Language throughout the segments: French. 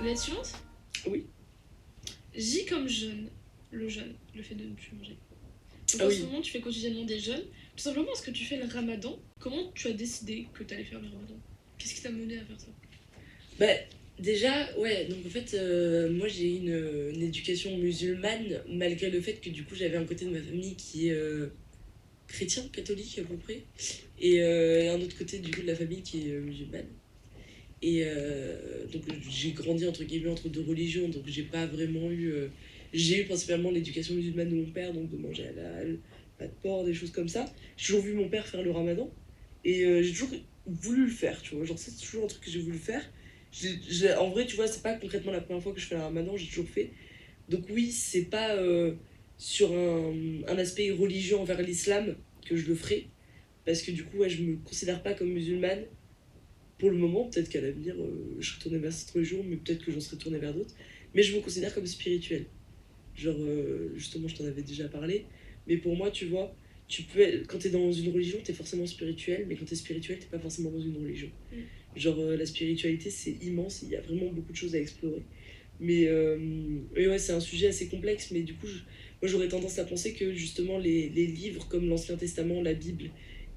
Lettre suivante. Oui. J comme jeûne. Le jeûne, le fait de ne plus manger. Donc Ah en oui. ce moment, tu fais quotidiennement des jeûnes. Tout simplement parce que tu fais le ramadan. Comment tu as décidé que tu allais faire le ramadan? Qu'est-ce qui t'a mené à faire ça? Bah, déjà, ouais, donc en fait, moi j'ai une éducation musulmane, malgré le fait que du coup j'avais un côté de ma famille qui est chrétien, catholique à peu près, et un autre côté du coup de la famille qui est musulmane. Et donc j'ai grandi entre guillemets entre deux religions, donc j'ai pas vraiment eu. J'ai eu principalement l'éducation musulmane de mon père, donc de manger halal, pas de porc, des choses comme ça. J'ai toujours vu mon père faire le ramadan, et j'ai toujours voulu le faire, tu vois. Genre, c'est toujours un truc que j'ai voulu faire. En vrai, tu vois, c'est pas concrètement la première fois que je fais le ramadan, j'ai toujours fait. Donc, oui, c'est pas sur un aspect religieux envers l'islam que je le ferai, parce que du coup, ouais, je me considère pas comme musulmane pour le moment. Peut-être qu'à l'avenir, je serai tournée vers cette religion, mais peut-être que j'en serai tournée vers d'autres. Mais je me considère comme spirituel. Genre, justement, je t'en avais déjà parlé. Mais pour moi, tu vois, quand t'es dans une religion, t'es forcément spirituel, mais quand t'es spirituel, t'es pas forcément dans une religion. Genre, la spiritualité, c'est immense, il y a vraiment beaucoup de choses à explorer. Mais ouais, c'est un sujet assez complexe, mais du coup, moi j'aurais tendance à penser que justement les livres comme l'Ancien Testament, la Bible,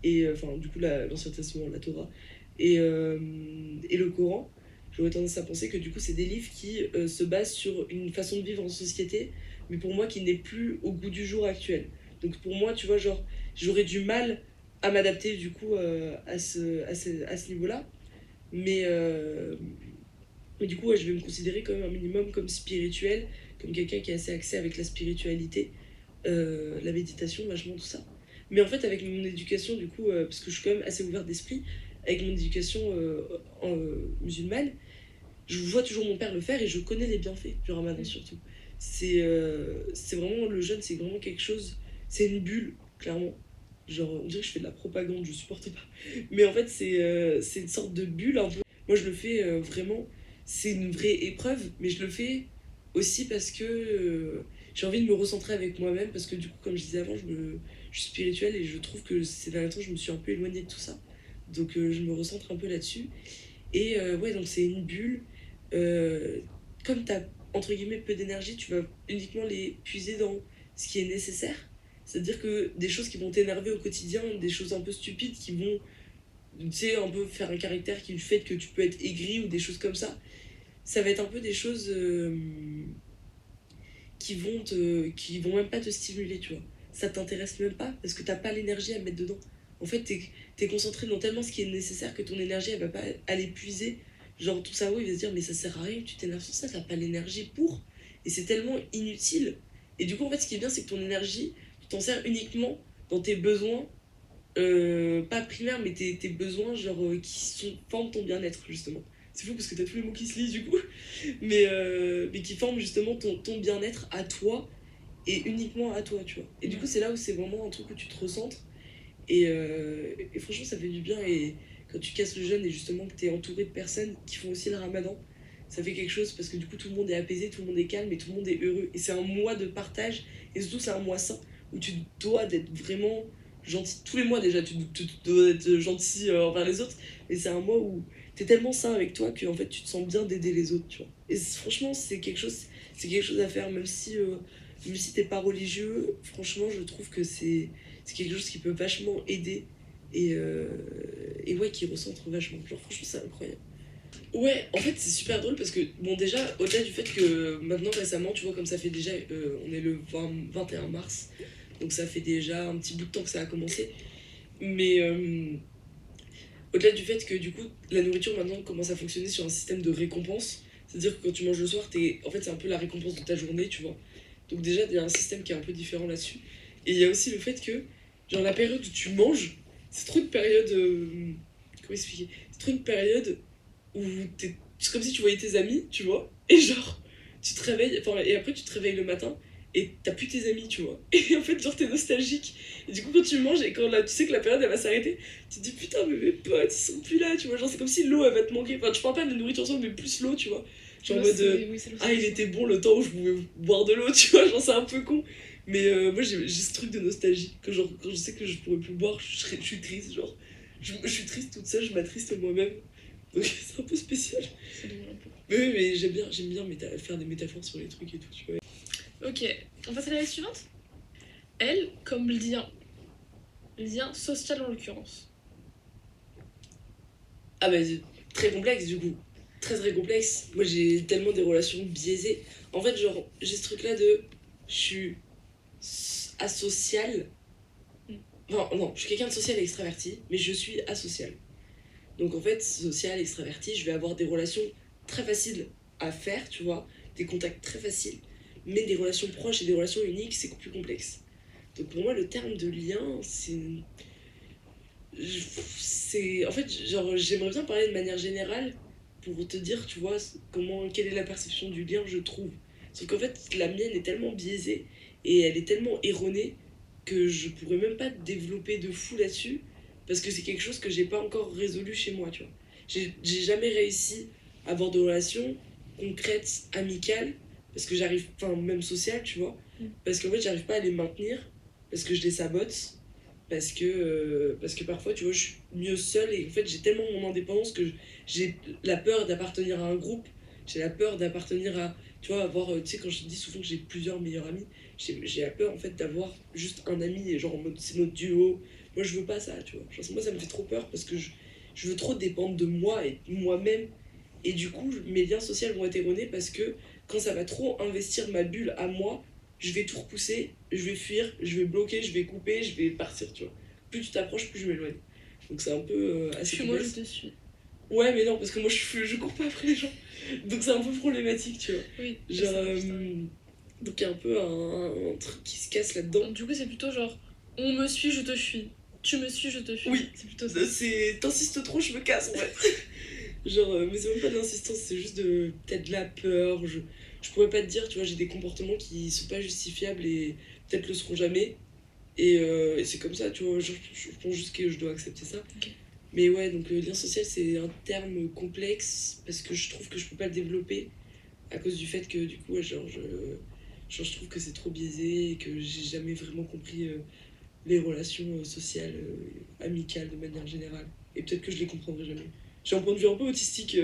et enfin, du coup, l'Ancien Testament, la Torah, et le Coran, j'aurais tendance à penser que du coup, c'est des livres qui se basent sur une façon de vivre en société, mais pour moi qui n'est plus au goût du jour actuel. Donc pour moi, tu vois, genre, j'aurais du mal à m'adapter du coup à ce niveau-là, mais, mais du coup, ouais, je vais me considérer quand même un minimum comme spirituel, comme quelqu'un qui a assez accès avec la spiritualité, la méditation, vachement tout ça. Mais en fait, avec mon éducation, du coup, parce que je suis quand même assez ouverte d'esprit, avec mon éducation musulmane, je vois toujours mon père le faire et je connais les bienfaits du ramadan surtout. C'est vraiment, le jeûne, c'est vraiment quelque chose, c'est une bulle, clairement. Genre, on dirait que je fais de la propagande, je supporte pas. Mais en fait, c'est une sorte de bulle un peu. Moi, je le fais vraiment, c'est une vraie épreuve, mais je le fais aussi parce que j'ai envie de me recentrer avec moi-même, parce que du coup, comme je disais avant, je suis spirituelle et je trouve que ces derniers temps, je me suis un peu éloignée de tout ça. Donc, je me recentre un peu là-dessus. Et ouais, donc c'est une bulle. Euh, Comme tu as, entre guillemets, peu d'énergie, tu vas uniquement les puiser dans ce qui est nécessaire. C'est-à-dire que des choses qui vont t'énerver au quotidien, des choses un peu stupides qui vont, tu sais, un peu faire un caractère qui fait que tu peux être aigri ou des choses comme ça va être un peu des choses qui vont même pas te stimuler, tu vois. Ça t'intéresse même pas parce que t'as pas l'énergie à mettre dedans. En fait, t'es concentré dans tellement ce qui est nécessaire que ton énergie, elle va pas aller puiser. Genre, ton cerveau, il va se dire, mais ça sert à rien que tu t'énerves sur ça, t'as pas l'énergie pour. Et c'est tellement inutile. Et du coup, en fait, ce qui est bien, c'est que ton énergie, tu t'en sers uniquement dans tes besoins, pas primaires, mais tes besoins, genre, forment ton bien-être, justement. C'est fou parce que t'as tous les mots qui se lisent, du coup, mais qui forment justement ton bien-être à toi et uniquement à toi, tu vois. Et du coup, c'est là où c'est vraiment un truc où tu te recentres. Et franchement, ça fait du bien. Et quand tu casses le jeûne et justement que tu es entouré de personnes qui font aussi le ramadan, ça fait quelque chose parce que du coup, tout le monde est apaisé, tout le monde est calme et tout le monde est heureux. Et c'est un mois de partage. Et surtout, c'est un mois sain où tu dois d'être vraiment gentil. Tous les mois déjà, tu dois être gentil envers les autres. Mais c'est un mois où tu es tellement sain avec toi que en fait, tu te sens bien d'aider les autres, tu vois. Et franchement, c'est quelque chose à faire, même si t'es pas religieux. Franchement, je trouve que c'est quelque chose qui peut vachement aider et ouais, qui recentre vachement. Genre, franchement, c'est incroyable. Ouais, en fait, c'est super drôle parce que, bon, déjà, au-delà du fait que maintenant, récemment, tu vois, comme ça fait déjà, on est le 21 mars, donc ça fait déjà un petit bout de temps que ça a commencé. Mais au-delà du fait que, du coup, la nourriture maintenant commence à fonctionner sur un système de récompense, c'est-à-dire que quand tu manges le soir, en fait, c'est un peu la récompense de ta journée, tu vois. Donc, déjà, il y a un système qui est un peu différent là-dessus. Et il y a aussi le fait que, genre, la période où tu manges, c'est trop une période. Comment expliquer? C'est trop une période où c'est comme si tu voyais tes amis, tu vois, et genre, tu te réveilles, enfin, et après tu te réveilles le matin, et t'as plus tes amis, tu vois. Et en fait, genre, t'es nostalgique. Et du coup, quand tu manges, et quand là, tu sais que la période, elle va s'arrêter, tu te dis, putain, mais mes potes, ils sont plus là, tu vois. Genre, c'est comme si l'eau, elle va te manquer. Enfin, je parle pas de la nourriture ensemble, mais plus l'eau, tu vois. Genre, en mode, Oui, c'est l'eau, ah, il c'est était bon le temps où je pouvais boire de l'eau, tu vois. Genre, c'est un peu con. Mais moi, j'ai ce truc de nostalgie. Que genre, quand je sais que je pourrais plus boire, je suis triste, genre. Je suis triste toute seule, je m'attriste moi-même. Donc c'est un peu spécial. C'est drôle un peu. Mais oui, mais j'aime bien faire des métaphores sur les trucs et tout, tu vois. Ok, on passe à la suivante. Elle, comme lien social en l'occurrence. Ah bah, c'est très complexe du coup. Très très complexe. Moi j'ai tellement des relations biaisées. En fait, genre, j'ai ce truc-là de. Je suis asocial. Enfin, non, je suis quelqu'un de social et extraverti, mais je suis asocial. Donc en fait, social, extraverti, je vais avoir des relations très faciles à faire, tu vois, des contacts très faciles, mais des relations proches et des relations uniques, c'est plus complexe. Donc pour moi, le terme de lien, c'est. En fait, genre, j'aimerais bien parler de manière générale pour te dire, tu vois, quelle est la perception du lien, je trouve. Sauf qu'en fait, la mienne est tellement biaisée et elle est tellement erronée que je pourrais même pas développer de fou là-dessus parce que c'est quelque chose que j'ai pas encore résolu chez moi, tu vois. J'ai jamais réussi à avoir de relations concrètes, amicales, parce que j'arrive, enfin, même sociales, tu vois, parce qu'en fait, j'arrive pas à les maintenir, parce que je les sabote, parce que parfois, tu vois, je suis mieux seule et en fait, j'ai tellement mon indépendance que j'ai la peur d'appartenir à un groupe, j'ai la peur d'appartenir à, tu vois, avoir, tu sais, quand je te dis souvent que j'ai plusieurs meilleurs amis, j'ai la peur en fait d'avoir juste un ami et genre en mode c'est notre duo. Moi, je veux pas ça, tu vois. Genre, moi, ça me fait trop peur parce que je veux trop dépendre de moi et de moi-même. Et du coup, mes liens sociaux vont être erronés parce que quand ça va trop investir ma bulle à moi, je vais tout repousser, je vais fuir, je vais bloquer, je vais couper, je vais partir, tu vois. Plus tu t'approches, plus je m'éloigne. Donc c'est un peu assez Suis-moi, je complexe. te suis. Ouais, mais non, parce que moi je cours pas après les gens. Donc c'est un peu problématique, tu vois. Oui, Genre, ça, putain. donc il y a un peu un truc qui se casse là-dedans. Du coup, c'est plutôt genre, on me suit, je te fuis. Tu me suis, je te fuis. Oui, C'est plutôt ça. t'insistes trop, je me casse en fait. Genre, mais c'est même pas de l'insistance, c'est juste peut-être de la peur. Je pourrais pas te dire, tu vois, j'ai des comportements qui sont pas justifiables et peut-être le seront jamais. Et c'est comme ça, tu vois, je pense juste que je dois accepter ça. Ok. Mais ouais, donc le lien social, c'est un terme complexe parce que je trouve que je peux pas le développer à cause du fait que du coup, ouais, je trouve que c'est trop biaisé et que j'ai jamais vraiment compris les relations sociales, amicales de manière générale. Et peut-être que je les comprendrai jamais. J'ai un point de vue un peu autistique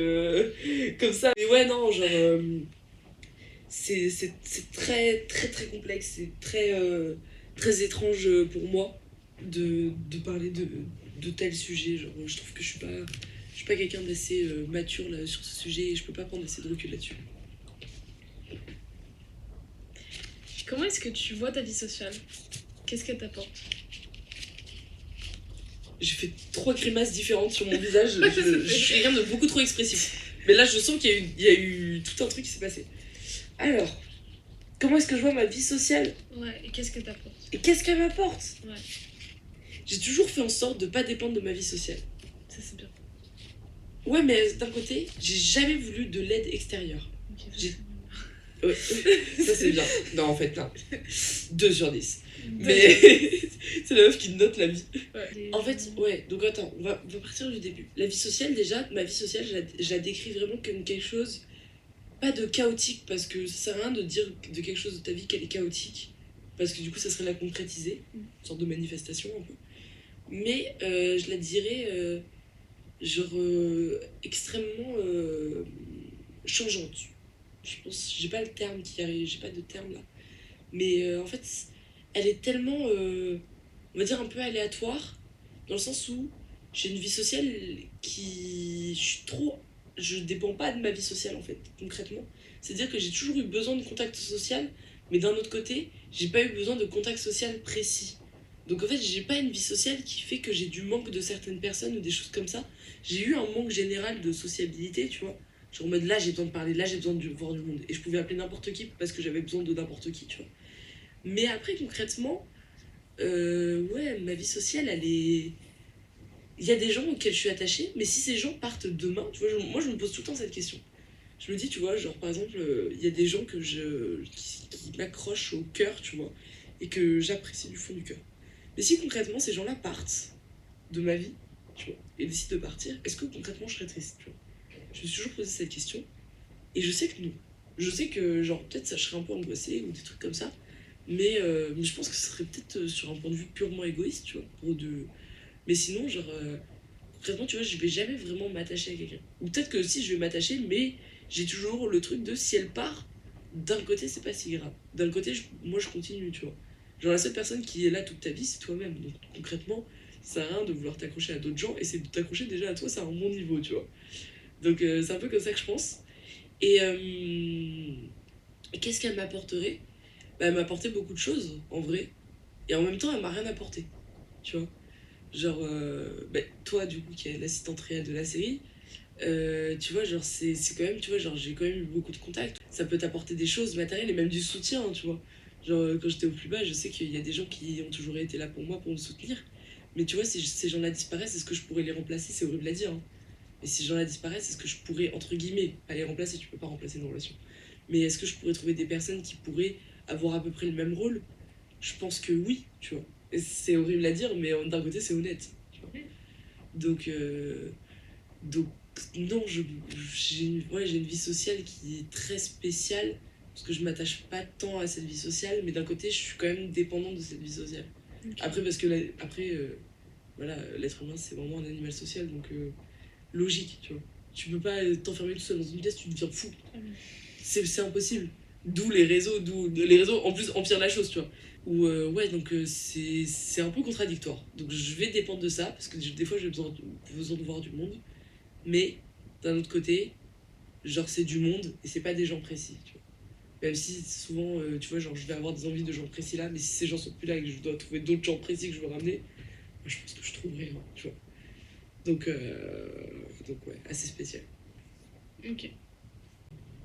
comme ça. Mais ouais, non, genre, c'est très, très, très complexe. C'est très, très étrange pour moi de parler de tels sujets. Genre, je trouve que je suis pas quelqu'un d'assez mature là, sur ce sujet et je peux pas prendre assez de recul là-dessus. Comment est-ce que tu vois ta vie sociale? Qu'est-ce qu'elle t'apporte? J'ai fait 3 grimaces différentes sur mon visage. Je suis quelqu'un de beaucoup trop expressif. Mais là, je sens il y a eu tout un truc qui s'est passé. Alors, comment est-ce que je vois ma vie sociale Ouais, et qu'est-ce qu'elle t'apporte? et qu'est-ce qu'elle m'apporte? Ouais, J'ai toujours fait en sorte de pas dépendre de ma vie sociale. ça c'est bien. Ouais, mais d'un côté, j'ai jamais voulu de l'aide extérieure. Ok, ça, J'ai- c'est bien. Ouais, ça c'est bien. Non, en fait, non. 2 sur 10. D'accord. Mais c'est la meuf qui note la vie. Ouais. En fait, ouais, donc attends, on va partir du début. La vie sociale, déjà, ma vie sociale, je la décris vraiment comme quelque chose, pas de chaotique, parce que ça sert à rien de dire de quelque chose de ta vie qu'elle est chaotique, parce que du coup, ça serait la concrétiser, une sorte de manifestation un peu. Mais je la dirais, genre, extrêmement changeante. Je pense, j'ai pas le terme qui arrive, j'ai pas de terme là. Mais en fait, elle est tellement, on va dire, un peu aléatoire, dans le sens où j'ai une vie sociale qui. Je dépends pas de ma vie sociale en fait, concrètement. C'est-à-dire que j'ai toujours eu besoin de contact social, mais d'un autre côté, j'ai pas eu besoin de contact social précis. Donc en fait, j'ai pas une vie sociale qui fait que j'ai du manque de certaines personnes ou des choses comme ça. J'ai eu un manque général de sociabilité, tu vois. Genre en mode là, j'ai besoin de parler, là, j'ai besoin de voir du monde. Et je pouvais appeler n'importe qui parce que j'avais besoin de n'importe qui, tu vois. Mais après, concrètement, ouais, ma vie sociale, elle est. Il y a des gens auxquels je suis attachée, mais si ces gens partent demain, tu vois, moi je me pose tout le temps cette question. Je me dis, tu vois, genre par exemple, il y a des gens qui m'accrochent au cœur, tu vois, et que j'apprécie du fond du cœur. Mais si concrètement ces gens-là partent de ma vie, tu vois, et décident de partir, est-ce que concrètement je serais triste, tu vois? Je me suis toujours posé cette question, et je sais que non. Je sais que, genre, peut-être ça je serais un peu angoissée ou des trucs comme ça, mais je pense que ce serait peut-être sur un point de vue purement égoïste, tu vois, mais sinon, genre, concrètement, tu vois, je vais jamais vraiment m'attacher à quelqu'un. Ou peut-être que si je vais m'attacher, mais j'ai toujours le truc de si elle part, d'un côté, c'est pas si grave. D'un côté, moi, je continue, tu vois. Genre, la seule personne qui est là toute ta vie, c'est toi-même. Donc, concrètement, ça sert à rien de vouloir t'accrocher à d'autres gens, et c'est de t'accrocher déjà à toi, c'est un bon niveau, tu vois. Donc, c'est un peu comme ça que je pense. Et qu'est-ce qu'elle m'apporterait? Bah, elle m'a apporté beaucoup de choses, en vrai. Et en même temps, elle m'a rien apporté, tu vois. Genre, bah, toi, du coup, qui est l'assistante réelle de la série, tu vois, genre, c'est quand même, tu vois, genre, j'ai quand même eu beaucoup de contacts. Ça peut t'apporter des choses matérielles et même du soutien, hein, tu vois. Genre, quand j'étais au plus bas, je sais qu'il y a des gens qui ont toujours été là pour moi, pour me soutenir. Mais tu vois, si ces gens-là disparaissent, est-ce que je pourrais les remplacer? C'est horrible à dire, hein. Et si ces gens-là disparaissent, est-ce que je pourrais, entre guillemets, pas les remplacer? Tu peux pas remplacer une relation. Mais est-ce que je pourrais trouver des personnes qui pourraient avoir à peu près le même rôle? Je pense que oui, tu vois. Et c'est horrible à dire, mais d'un côté, c'est honnête. Tu vois. Donc, donc non, j'ai une vie sociale qui est très spéciale, parce que je m'attache pas tant à cette vie sociale, mais d'un côté, je suis quand même dépendante de cette vie sociale. Ok. Après, parce que voilà, l'être humain, c'est vraiment un animal social, donc logique, tu vois. Tu peux pas t'enfermer tout seul dans une pièce, tu deviens fou. Ah oui. C'est impossible. D'où les réseaux en plus empirent la chose, tu vois. Ou ouais, donc c'est un peu contradictoire. Donc je vais dépendre de ça, parce que des fois j'ai besoin de voir du monde. Mais d'un autre côté, genre c'est du monde et c'est pas des gens précis, tu vois. Même si souvent, tu vois, genre je vais avoir des envies de gens précis là, mais si ces gens sont plus là et que je dois trouver d'autres gens précis que je veux ramener, moi, je pense que je trouverai, hein, tu vois. Donc ouais, assez spécial. Ok.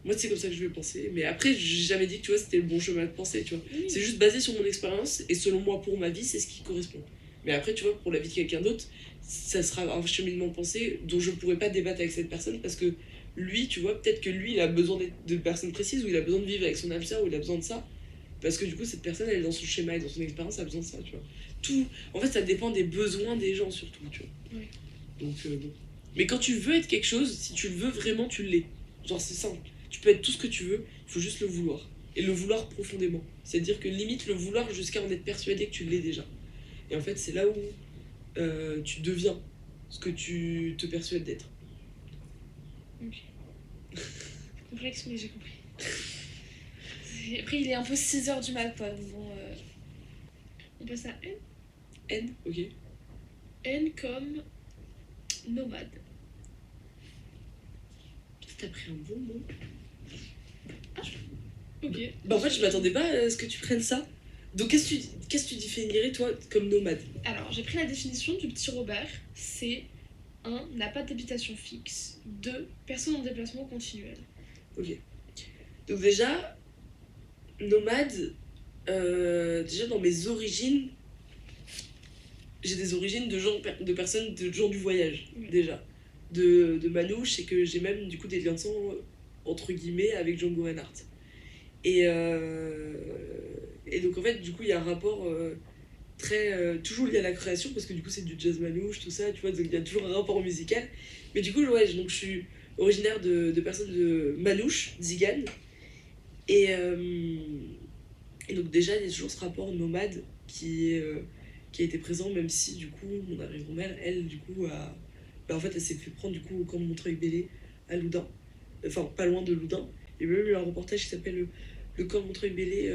Moi, c'est comme ça que je vais penser. Mais après, j'ai jamais dit que tu vois, c'était le bon chemin de penser, tu vois. Oui. C'est juste basé sur mon expérience et selon moi, pour ma vie, c'est ce qui correspond. Mais après, tu vois, pour la vie de quelqu'un d'autre, ça sera un cheminement de pensée dont je pourrais pas débattre avec cette personne parce que lui, tu vois, peut-être que lui, il a besoin de personnes précises ou il a besoin de vivre avec son âme sœur ou il a besoin de ça. Parce que du coup, cette personne, elle est dans son schéma et dans son expérience, elle a besoin de ça, tu vois. Tout, en fait, ça dépend des besoins des gens surtout, tu vois. Oui. Donc, bon. Mais quand tu veux être quelque chose, si tu le veux vraiment, tu l'es. Genre, c'est simple. Tu peux être tout ce que tu veux, il faut juste le vouloir. Et le vouloir profondément. C'est-à-dire que limite le vouloir jusqu'à en être persuadé que tu l'es déjà. Et en fait, c'est là où tu deviens ce que tu te persuades d'être. Ok. Complexe, mais j'ai compris. Après, il est un peu 6h du matin. Bon, on passe à N. N, ok. N comme nomade. T'as pris un bon mot. Ok. Bah en fait, je m'attendais pas à ce que tu prennes ça. Donc qu'est-ce que tu définirais, toi, comme nomade? Alors, j'ai pris la définition du petit Robert. C'est 1. N'a pas d'habitation fixe. 2. Personne en déplacement continuel. Ok. Donc déjà, nomade, déjà dans mes origines, j'ai des origines de personnes, de gens du voyage, Oui. déjà. De Manouche, et que j'ai même du coup des liens de sang, entre guillemets, avec Django Reinhardt. Et, et donc en fait, du coup, il y a un rapport très. Toujours lié à la création, parce que du coup, c'est du jazz manouche, tout ça, tu vois, donc il y a toujours un rapport musical. Mais du coup, ouais, donc je suis originaire de personnes de Manouche, Zigane. Et, et donc déjà, il y a toujours ce rapport nomade qui a été présent, même si du coup, mon arrière-grand-mère, elle, du coup, bah, en fait, elle s'est fait prendre du coup au camp de Montreuil-Bellay à Loudun. Enfin, pas loin de Loudun. Il y a même eu un reportage qui s'appelle le camp de Montreuil-Bellay,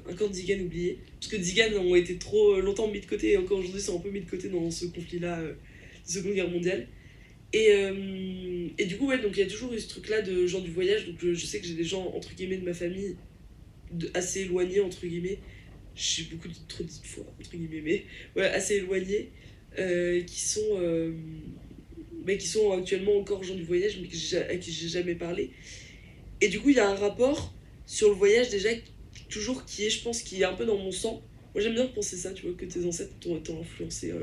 un camp de Ziganes oublié. Parce que Ziganes ont été trop longtemps mis de côté, et encore aujourd'hui sont un peu mis de côté dans ce conflit-là, Seconde Guerre mondiale. Et du coup, ouais, donc il y a toujours eu ce truc-là de gens du voyage. Donc je sais que j'ai des gens, entre guillemets, de ma famille, assez éloignés, entre guillemets. J'ai beaucoup trop dit de fois, entre guillemets, mais ouais, assez éloignés, qui sont. Mais qui sont actuellement encore gens du voyage, mais à qui j'ai jamais parlé. Et du coup, il y a un rapport sur le voyage déjà, toujours qui est, je pense, qui est un peu dans mon sang. Moi, j'aime bien penser ça, tu vois, que tes ancêtres t'ont influencé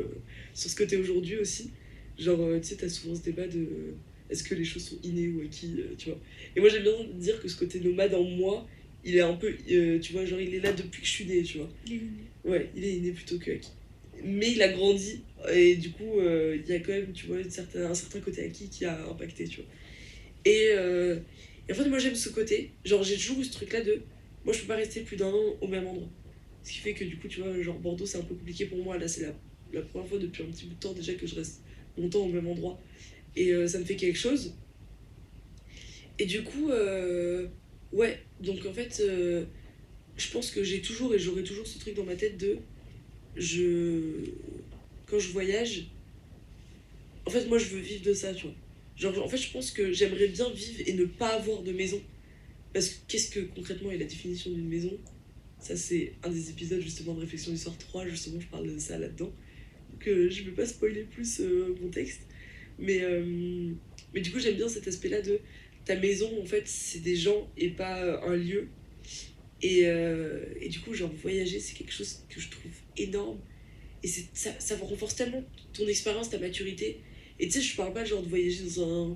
sur ce que t'es aujourd'hui aussi. Genre, tu sais, t'as souvent ce débat de est-ce que les choses sont innées ou acquis, tu vois. Et moi, j'aime bien dire que ce côté nomade en moi, il est un peu, tu vois, genre, il est là depuis que je suis née, tu vois. Il est inné. Ouais, il est inné plutôt que acquis. Mais il a grandi, et du coup, il y a quand même, tu vois, un certain côté acquis qui a impacté, tu vois. Et en fait, moi j'aime ce côté. Genre, j'ai toujours eu ce truc-là de. Moi, je peux pas rester plus d'un an au même endroit. Ce qui fait que, du coup, tu vois, genre Bordeaux, c'est un peu compliqué pour moi. Là, c'est la première fois depuis un petit bout de temps déjà que je reste longtemps au même endroit. Et ça me fait quelque chose. Et du coup, ouais, donc en fait, je pense que j'ai toujours et j'aurai toujours ce truc dans ma tête de je quand je voyage, en fait moi je veux vivre de ça, tu vois. Genre en fait je pense que j'aimerais bien vivre et ne pas avoir de maison. Parce que qu'est-ce que concrètement est la définition d'une maison? Ça c'est un des épisodes justement de Réflexion d'Histoire 3, justement je parle de ça là-dedans. Donc je vais pas spoiler plus mon texte. Mais, euh, mais du coup j'aime bien cet aspect-là de ta maison en fait c'est des gens et pas un lieu. Et du coup genre voyager c'est quelque chose que je trouve énorme. Et ça renforce tellement ton expérience, ta maturité. Et tu sais, je parle pas genre de voyager dans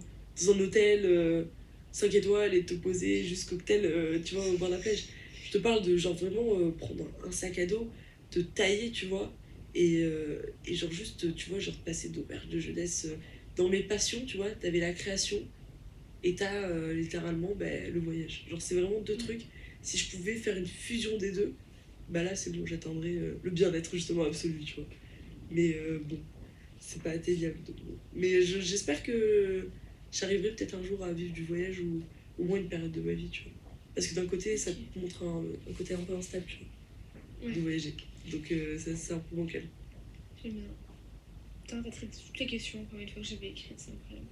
un hôtel 5 étoiles et de te poser juste cocktail, tu vois, au bord de la plage. Je te parle de genre vraiment prendre un sac à dos, te tailler, tu vois, et genre juste, tu vois, genre passer d'auberge de jeunesse dans mes passions, tu vois, t'avais la création et t'as littéralement ben, le voyage. Genre, c'est vraiment deux trucs. Si je pouvais faire une fusion des deux, bah là, c'est bon, j'atteindrais le bien-être justement absolu, tu vois. Mais bon, c'est pas atteignable. Donc bon. Mais j'espère que j'arriverai peut-être un jour à vivre du voyage ou au moins une période de ma vie, tu vois. Parce que d'un côté, ça Ok. te montre un côté un peu instable, tu vois, Ouais, de voyager. Donc c'est un peu bancal. j'aime bien. Putain, t'as traité toutes les questions, encore une fois, que j'avais écrites, c'est incroyable.